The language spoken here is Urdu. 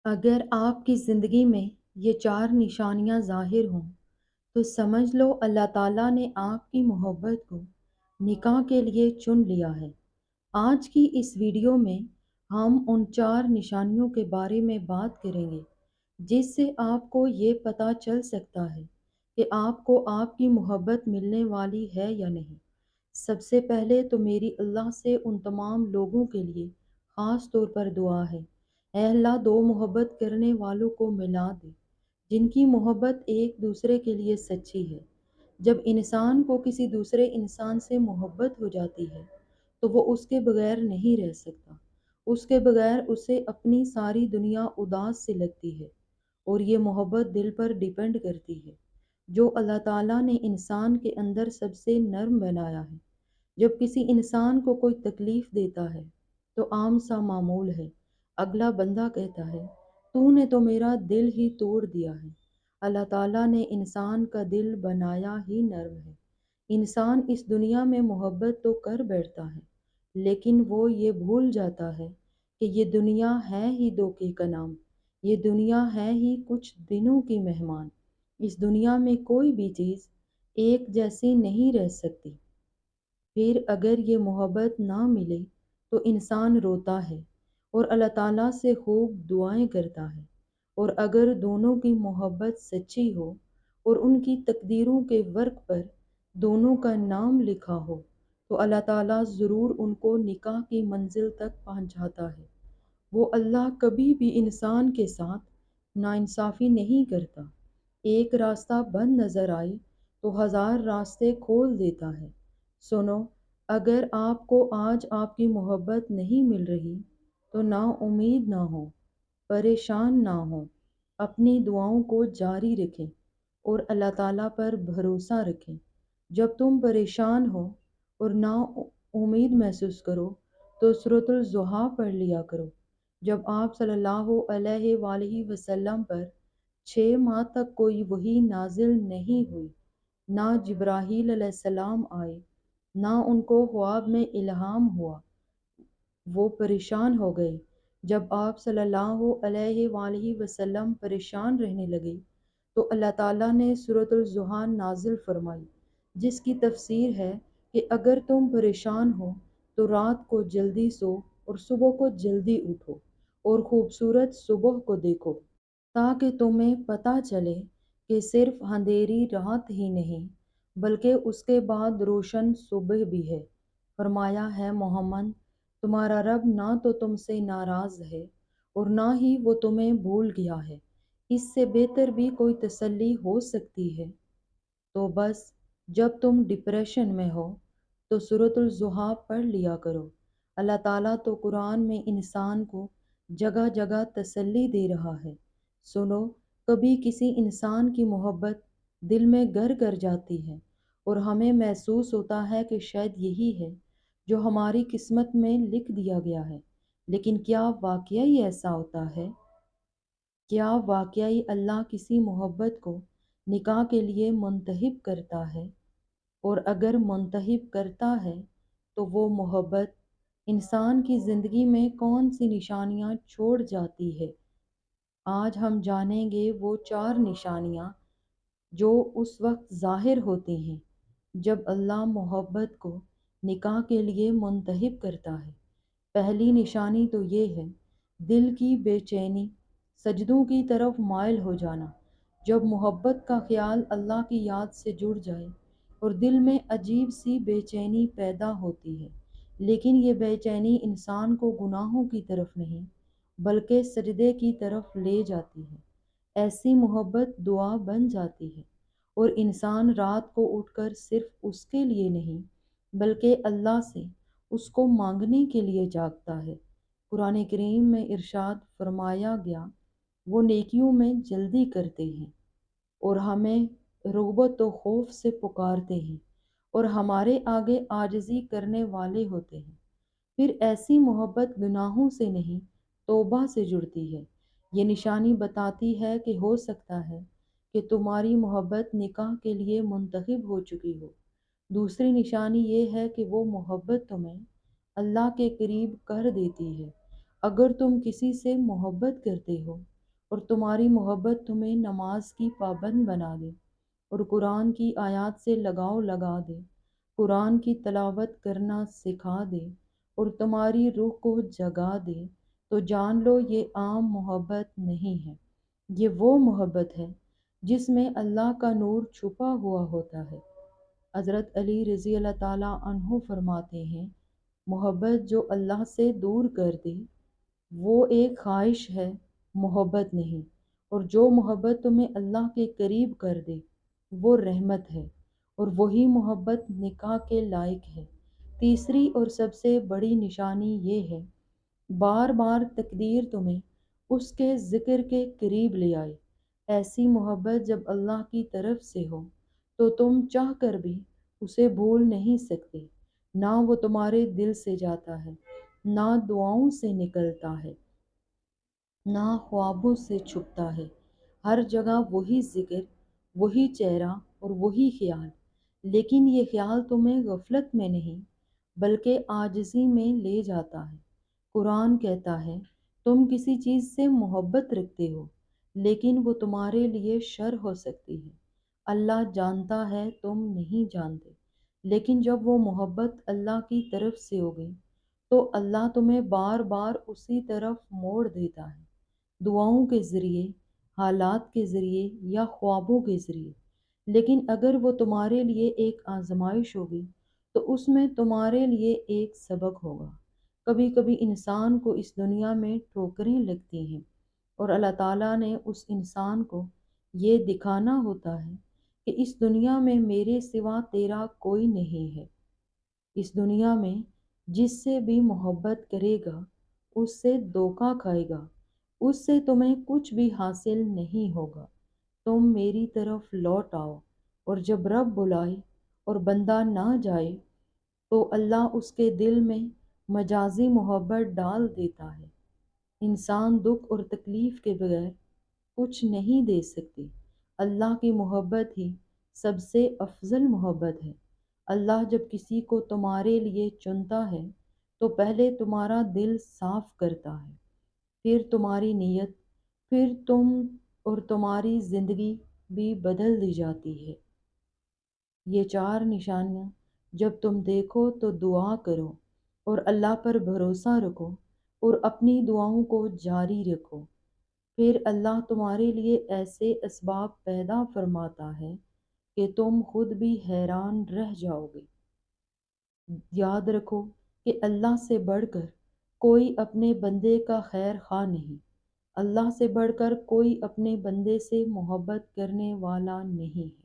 اگر آپ کی زندگی میں یہ چار نشانیاں ظاہر ہوں تو سمجھ لو اللہ تعالیٰ نے آپ کی محبت کو نکاح کے لیے چن لیا ہے۔ آج کی اس ویڈیو میں ہم ان چار نشانیوں کے بارے میں بات کریں گے جس سے آپ کو یہ پتہ چل سکتا ہے کہ آپ کو آپ کی محبت ملنے والی ہے یا نہیں۔ سب سے پہلے تو میری اللہ سے ان تمام لوگوں کے لیے خاص طور پر دعا ہے، اے اللہ دو محبت کرنے والوں کو ملا دے جن کی محبت ایک دوسرے کے لیے سچی ہے۔ جب انسان کو کسی دوسرے انسان سے محبت ہو جاتی ہے تو وہ اس کے بغیر نہیں رہ سکتا، اس کے بغیر اسے اپنی ساری دنیا اداس سے لگتی ہے، اور یہ محبت دل پر ڈیپینڈ کرتی ہے جو اللہ تعالیٰ نے انسان کے اندر سب سے نرم بنایا ہے۔ جب کسی انسان کو کوئی تکلیف دیتا ہے تو عام سا معمول ہے، اگلا بندہ کہتا ہے تو نے تو میرا دل ہی توڑ دیا ہے۔ اللہ تعالیٰ نے انسان کا دل بنایا ہی نرم ہے۔ انسان اس دنیا میں محبت تو کر بیٹھتا ہے لیکن وہ یہ بھول جاتا ہے کہ یہ دنیا ہے ہی دھوکے کا نام، یہ دنیا ہے ہی کچھ دنوں کی مہمان۔ اس دنیا میں کوئی بھی چیز ایک جیسی نہیں رہ سکتی۔ پھر اگر یہ محبت نہ ملے تو انسان روتا ہے اور اللہ تعالیٰ سے خوب دعائیں کرتا ہے، اور اگر دونوں کی محبت سچی ہو اور ان کی تقدیروں کے ورق پر دونوں کا نام لکھا ہو تو اللہ تعالیٰ ضرور ان کو نکاح کی منزل تک پہنچاتا ہے۔ وہ اللہ کبھی بھی انسان کے ساتھ ناانصافی نہیں کرتا۔ ایک راستہ بند نظر آئے تو ہزار راستے کھول دیتا ہے۔ سنو، اگر آپ کو آج آپ کی محبت نہیں مل رہی تو نا امید نہ ہو، پریشان نہ ہو، اپنی دعاؤں کو جاری رکھیں اور اللہ تعالیٰ پر بھروسہ رکھیں۔ جب تم پریشان ہو اور نا امید محسوس کرو تو سورۃ الضحیٰ پڑھ لیا کرو۔ جب آپ صلی اللہ علیہ وآلہ وسلم پر 6 ماہ تک کوئی وحی نازل نہیں ہوئی، نہ جبرائیل علیہ السلام آئے، نہ ان کو خواب میں الہام ہوا، وہ پریشان ہو گئے۔ جب آپ صلی اللہ علیہ وآلہ وسلم پریشان رہنے لگے تو اللہ تعالیٰ نے سورۃ الضحیٰ نازل فرمائی، جس کی تفسیر ہے کہ اگر تم پریشان ہو تو رات کو جلدی سو اور صبح کو جلدی اٹھو اور خوبصورت صبح کو دیکھو، تاکہ تمہیں پتہ چلے کہ صرف اندھیری رات ہی نہیں بلکہ اس کے بعد روشن صبح بھی ہے۔ فرمایا ہے محمد تمہارا رب نہ تو تم سے ناراض ہے اور نہ ہی وہ تمہیں بھول گیا ہے۔ اس سے بہتر بھی کوئی تسلی ہو سکتی ہے؟ تو بس جب تم ڈپریشن میں ہو تو سورۃ الضحیٰ پڑھ لیا کرو۔ اللہ تعالیٰ تو قرآن میں انسان کو جگہ جگہ تسلی دے رہا ہے۔ سنو، کبھی کسی انسان کی محبت دل میں گھر کر جاتی ہے اور ہمیں محسوس ہوتا ہے کہ شاید یہی ہے جو ہماری قسمت میں لکھ دیا گیا ہے، لیکن کیا واقعی ایسا ہوتا ہے؟ کیا واقعی اللہ کسی محبت کو نکاح کے لیے منتخب کرتا ہے؟ اور اگر منتخب کرتا ہے تو وہ محبت انسان کی زندگی میں کون سی نشانیاں چھوڑ جاتی ہے؟ آج ہم جانیں گے وہ چار نشانیاں جو اس وقت ظاہر ہوتی ہیں جب اللہ محبت کو نکاح کے لیے منتخب کرتا ہے۔ پہلی نشانی تو یہ ہے دل کی بے چینی، سجدوں کی طرف مائل ہو جانا۔ جب محبت کا خیال اللہ کی یاد سے جڑ جائے اور دل میں عجیب سی بے چینی پیدا ہوتی ہے، لیکن یہ بے چینی انسان کو گناہوں کی طرف نہیں بلکہ سجدے کی طرف لے جاتی ہے۔ ایسی محبت دعا بن جاتی ہے اور انسان رات کو اٹھ کر صرف اس کے لیے نہیں بلکہ اللہ سے اس کو مانگنے کے لیے جاگتا ہے۔ قرآن کریم میں ارشاد فرمایا گیا، وہ نیکیوں میں جلدی کرتے ہیں اور ہمیں رغبت و خوف سے پکارتے ہیں اور ہمارے آگے عاجزی کرنے والے ہوتے ہیں۔ پھر ایسی محبت گناہوں سے نہیں توبہ سے جڑتی ہے۔ یہ نشانی بتاتی ہے کہ ہو سکتا ہے کہ تمہاری محبت نکاح کے لیے منتخب ہو چکی ہو۔ دوسری نشانی یہ ہے کہ وہ محبت تمہیں اللہ کے قریب کر دیتی ہے۔ اگر تم کسی سے محبت کرتے ہو اور تمہاری محبت تمہیں نماز کی پابند بنا دے اور قرآن کی آیات سے لگاؤ لگا دے، قرآن کی تلاوت کرنا سکھا دے اور تمہاری روح کو جگا دے، تو جان لو یہ عام محبت نہیں ہے، یہ وہ محبت ہے جس میں اللہ کا نور چھپا ہوا ہوتا ہے۔ حضرت علی رضی اللہ تعالیٰ عنہ فرماتے ہیں، محبت جو اللہ سے دور کر دے وہ ایک خواہش ہے، محبت نہیں، اور جو محبت تمہیں اللہ کے قریب کر دے وہ رحمت ہے، اور وہی محبت نکاح کے لائق ہے۔ تیسری اور سب سے بڑی نشانی یہ ہے، بار بار تقدیر تمہیں اس کے ذکر کے قریب لے آئے۔ ایسی محبت جب اللہ کی طرف سے ہو تو تم چاہ کر بھی اسے بھول نہیں سکتے، نہ وہ تمہارے دل سے جاتا ہے، نہ دعاؤں سے نکلتا ہے، نہ خوابوں سے چھپتا ہے۔ ہر جگہ وہی ذکر، وہی چہرہ اور وہی خیال، لیکن یہ خیال تمہیں غفلت میں نہیں بلکہ عاجزی میں لے جاتا ہے۔ قرآن کہتا ہے، تم کسی چیز سے محبت رکھتے ہو لیکن وہ تمہارے لیے شر ہو سکتی ہے۔ اللہ جانتا ہے تم نہیں جانتے، لیکن جب وہ محبت اللہ کی طرف سے ہوگی تو اللہ تمہیں بار بار اسی طرف موڑ دیتا ہے، دعاؤں کے ذریعے، حالات کے ذریعے یا خوابوں کے ذریعے۔ لیکن اگر وہ تمہارے لیے ایک آزمائش ہوگی تو اس میں تمہارے لیے ایک سبق ہوگا۔ کبھی کبھی انسان کو اس دنیا میں ٹھوکریں لگتی ہیں اور اللہ تعالیٰ نے اس انسان کو یہ دکھانا ہوتا ہے کہ اس دنیا میں میرے سوا تیرا کوئی نہیں ہے۔ اس دنیا میں جس سے بھی محبت کرے گا اس سے دھوکہ کھائے گا، اس سے تمہیں کچھ بھی حاصل نہیں ہوگا۔ تم میری طرف لوٹ آؤ، اور جب رب بلائے اور بندہ نہ جائے تو اللہ اس کے دل میں مجازی محبت ڈال دیتا ہے۔ انسان دکھ اور تکلیف کے بغیر کچھ نہیں دے سکتی۔ اللہ کی محبت ہی سب سے افضل محبت ہے۔ اللہ جب کسی کو تمہارے لیے چنتا ہے تو پہلے تمہارا دل صاف کرتا ہے، پھر تمہاری نیت، پھر تم اور تمہاری زندگی بھی بدل دی جاتی ہے۔ یہ چار نشانیاں جب تم دیکھو تو دعا کرو اور اللہ پر بھروسہ رکھو اور اپنی دعاؤں کو جاری رکھو، پھر اللہ تمہارے لیے ایسے اسباب پیدا فرماتا ہے کہ تم خود بھی حیران رہ جاؤ گے۔ یاد رکھو کہ اللہ سے بڑھ کر کوئی اپنے بندے کا خیر خواہ نہیں، اللہ سے بڑھ کر کوئی اپنے بندے سے محبت کرنے والا نہیں ہے۔